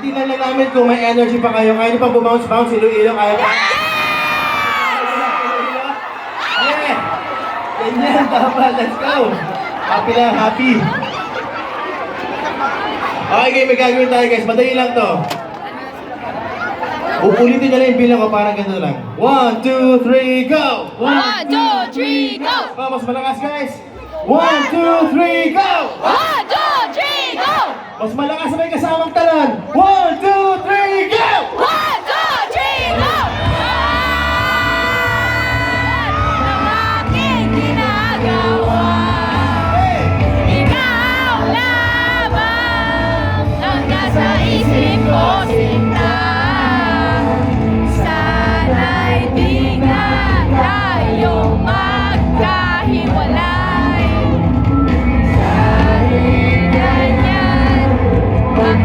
Titignan na namin kung may energy pa kayo. Kaya niyo pa bumounce-bounce, ilo-ilo, kaya pa. Yeah! Ganyan, dapat. Let's go! Happy na, happy. Okay, game, may gagawin tayo guys. Madali lang to. Ulitin nyo lang yung bilang ko, parang ganito lang. 1, 2, 3, go! 1, 2, 3, go! Mas malakas guys! 1, 2, 3, go! 1, 2, 3, go! Mas malakas na may kasamang talon! 1, 2, 3, go! 1, 2, 3, go! Ang aking ginagawa, ikaw lamang ang nasa isip ko, sinta. Sana'y di na tayo magkahiwalay. Dahil ganyan ang